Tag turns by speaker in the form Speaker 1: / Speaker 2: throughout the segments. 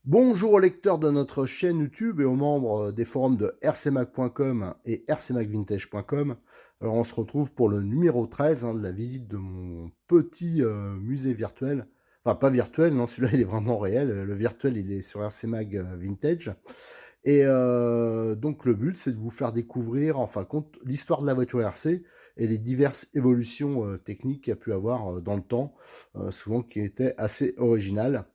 Speaker 1: Bonjour aux lecteurs de notre chaîne YouTube et aux membres des forums de rcmac.com et rcmacvintage.com. Alors on se retrouve pour le numéro 13 de la visite de mon petit musée virtuel. Enfin pas virtuel, non, celui-là il est vraiment réel. Le virtuel il est sur RCMag Vintage. Et donc le but c'est de vous faire découvrir en fin de compte l'histoire de la voiture RC et les diverses évolutions techniques qu'il y a pu avoir dans le temps, souvent qui étaient assez originales.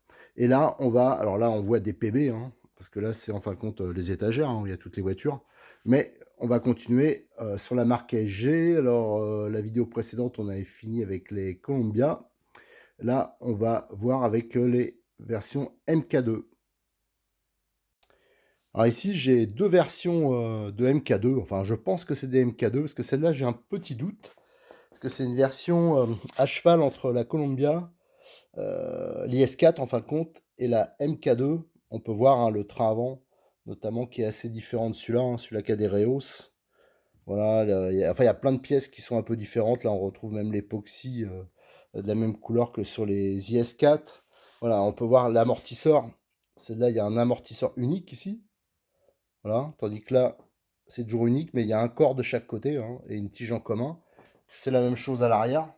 Speaker 1: Et là, alors là, on voit des PB, hein, parce que là, c'est en fin de compte les étagères, hein, où il y a toutes les voitures. Mais on va continuer sur la marque SG. Alors, la vidéo précédente, on avait fini avec les Columbia. Là, on va voir avec les versions MK2. Alors ici, j'ai deux versions de MK2. Enfin, je pense que c'est des MK2, parce que celle-là, j'ai un petit doute. Parce que c'est une version à cheval entre la Columbia, l'IS4 en fin de compte, et la MK2. On peut voir hein, le train avant, notamment, qui est assez différent de celui-là, hein, celui-là qui a des Reos. Voilà, enfin, il y a plein de pièces qui sont un peu différentes. Là, on retrouve même l'époxy de la même couleur que sur les IS4. Voilà, on peut voir l'amortisseur. Celle-là, il y a un amortisseur unique ici. Voilà, tandis que là, c'est toujours unique, mais il y a un corps de chaque côté hein, et une tige en commun. C'est la même chose à l'arrière.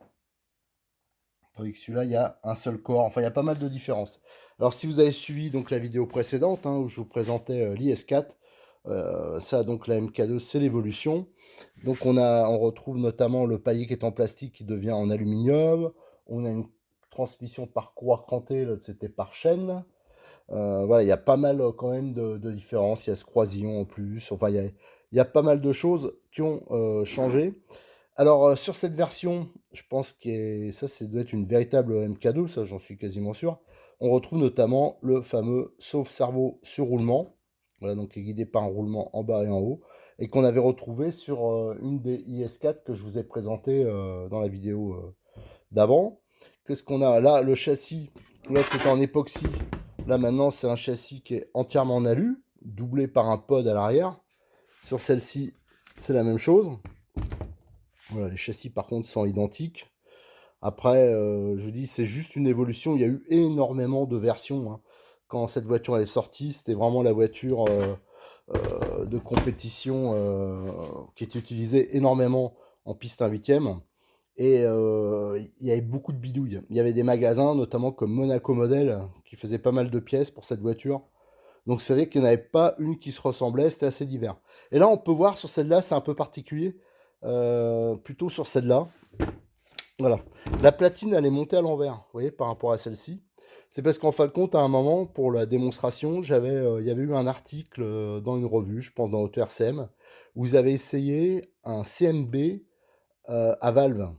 Speaker 1: Tandis que celui-là, il y a un seul corps. Enfin, il y a pas mal de différences. Alors, si vous avez suivi donc la vidéo précédente, hein, où je vous présentais l'IS4, ça, donc la MK2, c'est l'évolution. Donc, on retrouve notamment le palier qui est en plastique qui devient en aluminium. On a une transmission par courroie crantée, l'autre c'était par chaîne. Voilà, il y a pas mal quand même de différences. Il y a ce croisillon en plus. Enfin, il y a pas mal de choses qui ont changé. Alors, sur cette version, je pense que ça doit être une véritable MK2, ça j'en suis quasiment sûr. On retrouve notamment le fameux sauve-cerveau sur roulement, voilà, donc qui est guidé par un roulement en bas et en haut, et qu'on avait retrouvé sur une des IS4 que je vous ai présenté dans la vidéo d'avant. Qu'est-ce qu'on a là? Le châssis, là c'était en époxy, là maintenant c'est un châssis qui est entièrement en alu, doublé par un pod à l'arrière. Sur celle-ci, c'est la même chose. Voilà, les châssis par contre sont identiques. Après, je vous dis, c'est juste une évolution. Il y a eu énormément de versions. Hein. Quand cette voiture est sortie, c'était vraiment la voiture de compétition qui était utilisée énormément en piste 1/8. Et il y avait beaucoup de bidouilles. Il y avait des magasins, notamment comme Monaco Model, qui faisaient pas mal de pièces pour cette voiture. Donc c'est vrai qu'il n'y en avait pas une qui se ressemblait, c'était assez divers. Et là, on peut voir sur celle-là, c'est un peu particulier. Plutôt sur celle-là. Voilà. La platine, elle est montée à l'envers, vous voyez, par rapport à celle-ci. C'est parce qu'en fin de compte, à un moment, pour la démonstration, il y avait eu un article dans une revue, je pense dans Auto RCM, où ils avaient essayé un CMB à valve.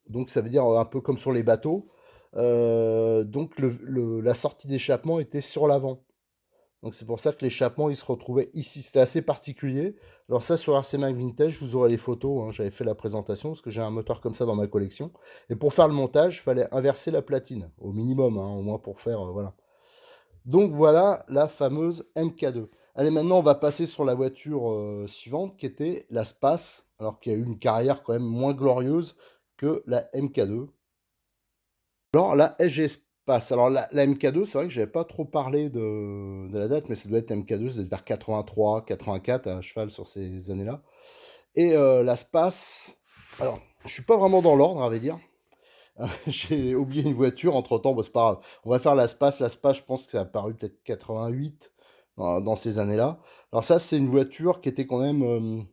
Speaker 1: Donc ça veut dire un peu comme sur les bateaux. Donc la sortie d'échappement était sur l'avant. Donc c'est pour ça que l'échappement, il se retrouvait ici. C'était assez particulier. Alors ça, sur RC Mac Vintage, vous aurez les photos. Hein. J'avais fait la présentation parce que j'ai un moteur comme ça dans ma collection. Et pour faire le montage, il fallait inverser la platine, au minimum, hein, au moins pour faire... voilà. Donc voilà la fameuse MK2. Allez, maintenant, on va passer sur la voiture suivante, qui était la Space, alors qu'il y a eu une carrière quand même moins glorieuse que la MK2. Alors, la SG Space. Alors, la MK2, c'est vrai que j'avais pas trop parlé de la date, mais ça doit être MK2, ça doit être vers 83, 84, à cheval sur ces années-là. Et la Space, alors, je suis pas vraiment dans l'ordre, à vrai dire. J'ai oublié une voiture entre-temps, bon, c'est pas grave. On va faire la Space. La Space, je pense que ça a apparu peut-être 88 dans ces années-là. Alors ça, c'est une voiture qui était quand même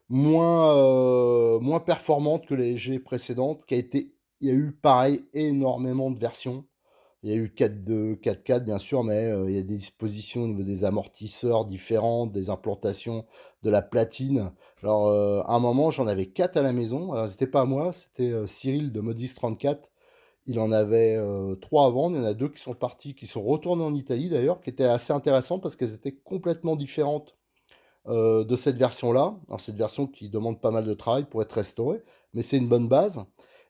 Speaker 1: moins performante que les SG précédentes, il y a eu pareil énormément de versions. Il y a eu 4.2, 4.4 bien sûr, mais il y a des dispositions au niveau des amortisseurs différentes, des implantations de la platine. Alors à un moment, j'en avais 4 à la maison. Alors c'était pas à moi, c'était Cyril de Modis 34 Il en avait 3 à vendre. Il y en a 2 qui sont partis, qui sont retournés en Italie d'ailleurs, qui étaient assez intéressants parce qu'elles étaient complètement différentes de cette version-là. Alors, cette version qui demande pas mal de travail pour être restaurée, mais c'est une bonne base.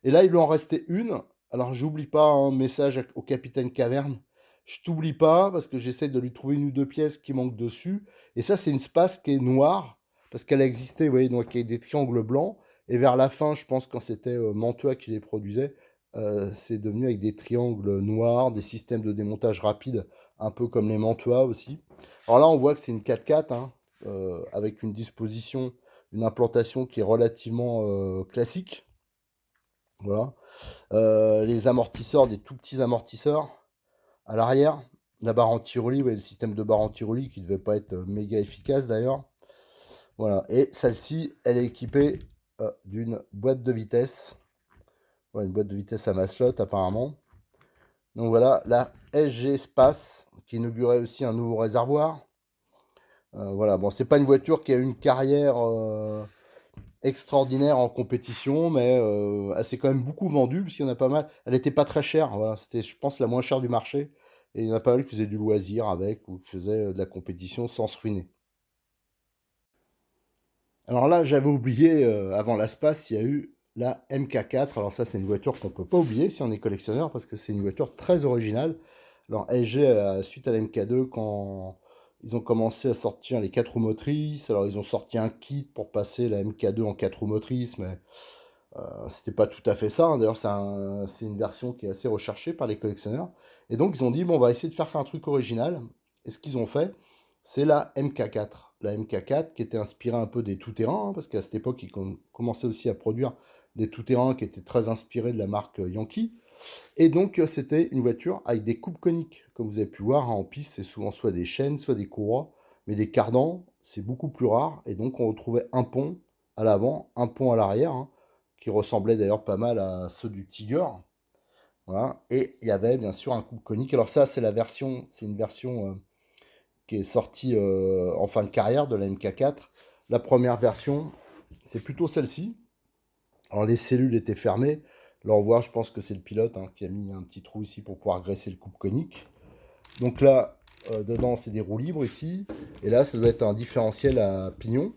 Speaker 1: Et là, il lui en restait une. Alors, j'oublie pas un message au capitaine Caverne. Je t'oublie pas parce que j'essaie de lui trouver une ou deux pièces qui manquent dessus. Et ça, c'est une space qui est noire parce qu'elle a existé, vous voyez, donc avec des triangles blancs. Et vers la fin, je pense quand c'était Mantua qui les produisait, c'est devenu avec des triangles noirs, des systèmes de démontage rapide, un peu comme les Mantua aussi. Alors là, on voit que c'est une 4x4, hein, avec une disposition, une implantation qui est relativement classique. Voilà. Les amortisseurs, des tout petits amortisseurs à l'arrière. La barre anti-roulis, ouais, le système de barre anti-roulis qui ne devait pas être méga efficace d'ailleurs. Voilà. Et celle-ci, elle est équipée d'une boîte de vitesse. Voilà, une boîte de vitesse à maslot apparemment. Donc voilà, la SG Space qui inaugurait aussi un nouveau réservoir. Voilà, bon, c'est pas une voiture qui a une carrière extraordinaire en compétition, mais elle s'est quand même beaucoup vendue, puisqu'il y en a pas mal. Elle n'était pas très chère, voilà, c'était, je pense, la moins chère du marché. Et il y en a pas mal qui faisaient du loisir avec, ou qui faisaient de la compétition sans se ruiner. Alors là, j'avais oublié, avant l'Aspace, il y a eu la MK4. Alors ça, c'est une voiture qu'on peut pas oublier si on est collectionneur, parce que c'est une voiture très originale. Alors SG, suite à la MK2, quand ils ont commencé à sortir les 4 roues motrices, alors ils ont sorti un kit pour passer la MK2 en 4 roues motrices, mais c'était pas tout à fait ça, hein. D'ailleurs, c'est une version qui est assez recherchée par les collectionneurs. Et donc, ils ont dit, bon, on va essayer de faire un truc original. Et ce qu'ils ont fait, c'est la MK4. La MK4 qui était inspirée un peu des tout-terrains, hein, parce qu'à cette époque, ils commençaient aussi à produire des tout-terrains qui étaient très inspirés de la marque Yankee. Et donc, c'était une voiture avec des coupes coniques. Comme vous avez pu voir, hein, en piste, c'est souvent soit des chaînes, soit des courroies. Mais des cardans, c'est beaucoup plus rare. Et donc, on retrouvait un pont à l'avant, un pont à l'arrière, hein, qui ressemblait d'ailleurs pas mal à ceux du Tiger. Voilà. Et il y avait bien sûr un coupe conique. Alors ça, c'est une version qui est sortie en fin de carrière de la MK4. La première version, c'est plutôt celle-ci. Alors les cellules étaient fermées. Là, on voit, je pense que c'est le pilote, hein, qui a mis un petit trou ici pour pouvoir graisser le coupe conique. Donc là, dedans, c'est des roues libres ici. Et là, ça doit être un différentiel à pignon.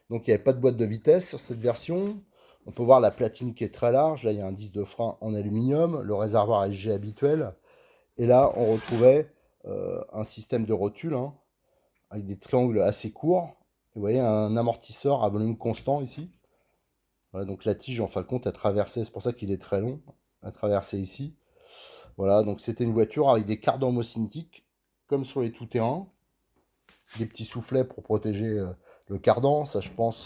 Speaker 1: Donc il n'y avait pas de boîte de vitesse sur cette version. On peut voir la platine qui est très large. Là, il y a un disque de frein en aluminium, le réservoir SG habituel. Et là, on retrouvait un système de rotule, hein, avec des triangles assez courts. Vous voyez, un amortisseur à volume constant ici. Voilà, donc la tige, en fin de compte, a traversé, c'est pour ça qu'il est très long, a traversé ici. Voilà, donc c'était une voiture avec des cardans homocinétiques, comme sur les tout-terrains. Des petits soufflets pour protéger le cardan. Ça, je pense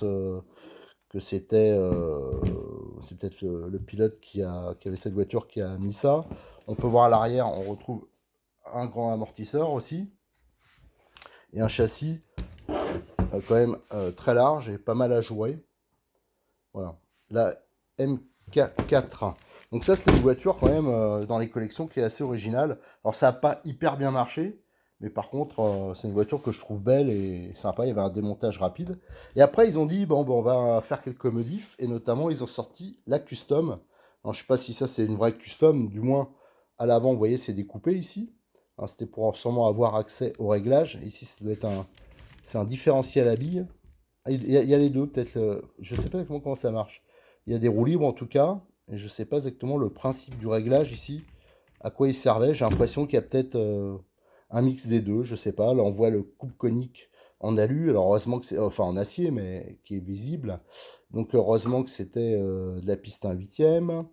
Speaker 1: que c'est peut-être le pilote qui avait cette voiture qui a mis ça. On peut voir à l'arrière, on retrouve un grand amortisseur aussi. Et un châssis quand même très large et pas mal à jouer. Voilà. La MK4. Donc ça, c'est une voiture quand même dans les collections qui est assez originale. Alors ça n'a pas hyper bien marché, mais par contre, c'est une voiture que je trouve belle et sympa. Il y avait un démontage rapide. Et après, ils ont dit, bon, on va faire quelques modifs. Et notamment, ils ont sorti la custom. Alors, je sais pas si ça, c'est une vraie custom. Du moins, à l'avant, vous voyez, c'est découpé ici. C'était pour sûrement avoir accès au réglage. Ici, ça doit être c'est un différentiel à billes. Ah, il y a les deux, peut-être. Je sais pas exactement comment ça marche. Il y a des roues libres en tout cas. Et je sais pas exactement le principe du réglage ici. À quoi il servait. J'ai l'impression qu'il y a peut-être un mix des deux. Je sais pas. Là, on voit le coupe conique en alu. Alors, heureusement que c'est. Enfin, en acier, mais qui est visible. Donc, heureusement que c'était de la piste 1/8.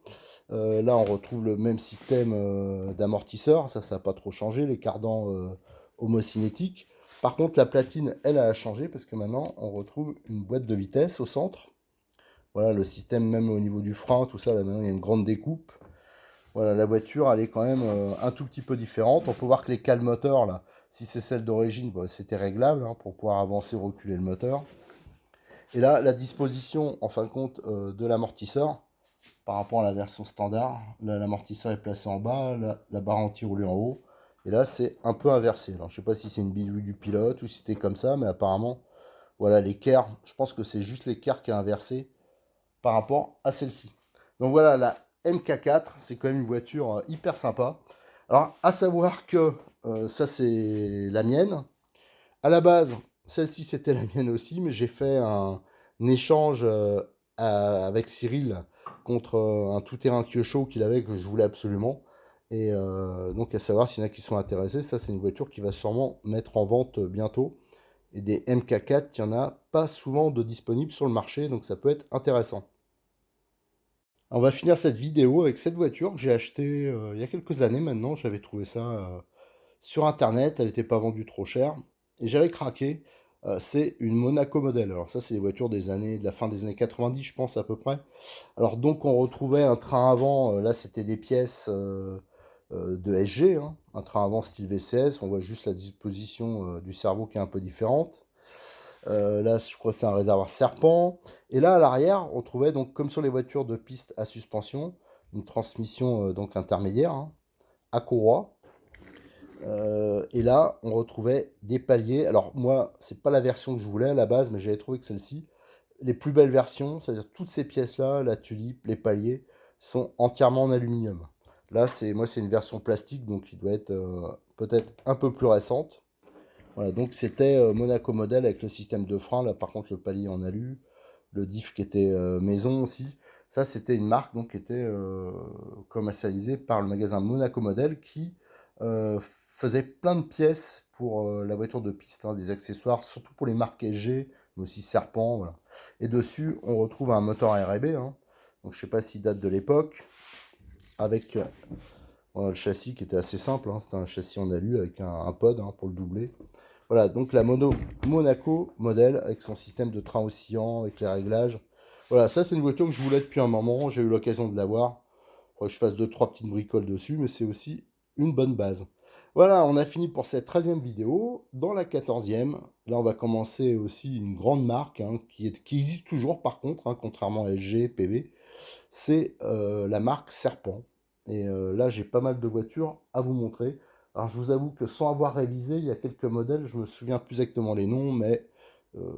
Speaker 1: Là, on retrouve le même système d'amortisseur. Ça n'a pas trop changé. Les cardans homocinétiques. Par contre, la platine, elle a changé parce que maintenant, on retrouve une boîte de vitesse au centre. Voilà, le système, même au niveau du frein, tout ça, là, maintenant, il y a une grande découpe. Voilà, la voiture, elle est quand même un tout petit peu différente. On peut voir que les cales moteurs, là, si c'est celle d'origine, bah, c'était réglable, hein, pour pouvoir avancer ou reculer le moteur. Et là, la disposition, en fin de compte, de l'amortisseur, par rapport à la version standard. Là, l'amortisseur est placé en bas, la barre anti-roulée en haut. Et là, c'est un peu inversé. Alors, je sais pas si c'est une bidouille du pilote ou si c'était comme ça, mais apparemment, voilà, l'équerre, je pense que c'est juste l'équerre qui est inversé par rapport à celle-ci. Donc voilà, la MK4, c'est quand même une voiture hyper sympa. Alors, à savoir que ça, c'est la mienne. À la base, celle-ci, c'était la mienne aussi, mais j'ai fait un échange avec Cyril contre un tout-terrain Kyosho qu'il avait, que je voulais absolument. Et donc, à savoir s'il y en a qui sont intéressés, ça, c'est une voiture qui va sûrement mettre en vente bientôt. Et des MK4, il n'y en a pas souvent de disponibles sur le marché, donc ça peut être intéressant. On va finir cette vidéo avec cette voiture que j'ai achetée il y a quelques années maintenant. J'avais trouvé ça sur internet, elle n'était pas vendue trop cher. Et j'avais craqué. C'est une Monaco modèle. Alors ça, c'est des voitures de la fin des années 90, je pense à peu près. Alors donc on retrouvait un train avant, là c'était des pièces de SG, hein, un train avant style VCS, on voit juste la disposition du cerveau qui est un peu différente. Là, je crois que c'est un réservoir serpent. Et là, à l'arrière, on trouvait donc, comme sur les voitures de piste à suspension, une transmission donc intermédiaire, hein, à courroie. Et là, on retrouvait des paliers. Alors moi, c'est pas la version que je voulais à la base, mais j'avais trouvé que celle-ci, les plus belles versions, c'est-à-dire toutes ces pièces-là, la tulipe, les paliers, sont entièrement en aluminium. Là, c'est une version plastique, donc il doit être peut-être un peu plus récente. Voilà, donc c'était Monaco modèle avec le système de frein. Là, par contre, le palier en alu, le diff qui était maison aussi. Ça, c'était une marque donc, qui était commercialisée par le magasin Monaco Model qui faisait plein de pièces pour la voiture de piste, hein, des accessoires, surtout pour les marques SG, mais aussi Serpent. Voilà. Et dessus, on retrouve un moteur RB. Hein. Donc, je sais pas s'il date de l'époque, avec voilà, le châssis qui était assez simple. Hein. C'était un châssis en alu avec un pod hein, pour le doubler. Voilà, donc la Monaco modèle avec son système de train oscillant, avec les réglages. Voilà, ça c'est une voiture que je voulais depuis un moment, j'ai eu l'occasion de l'avoir. Faudrait que je fasse 2-3 petites bricoles dessus, mais c'est aussi une bonne base. Voilà, on a fini pour cette 13e vidéo. Dans la 14e, là on va commencer aussi une grande marque hein, qui existe toujours par contre, hein, contrairement à LG, PV. C'est la marque Serpent. Et là j'ai pas mal de voitures à vous montrer. Alors je vous avoue que sans avoir révisé, il y a quelques modèles, je me souviens plus exactement les noms, mais euh,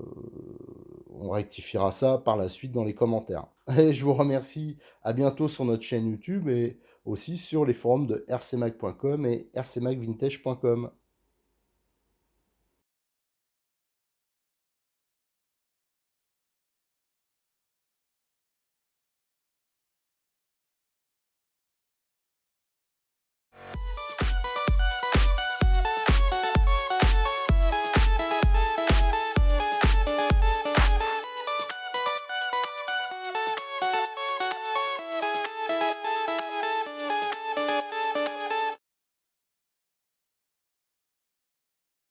Speaker 1: on rectifiera ça par la suite dans les commentaires. Allez, je vous remercie, à bientôt sur notre chaîne YouTube et aussi sur les forums de rcmag.com et rcmagvintage.com.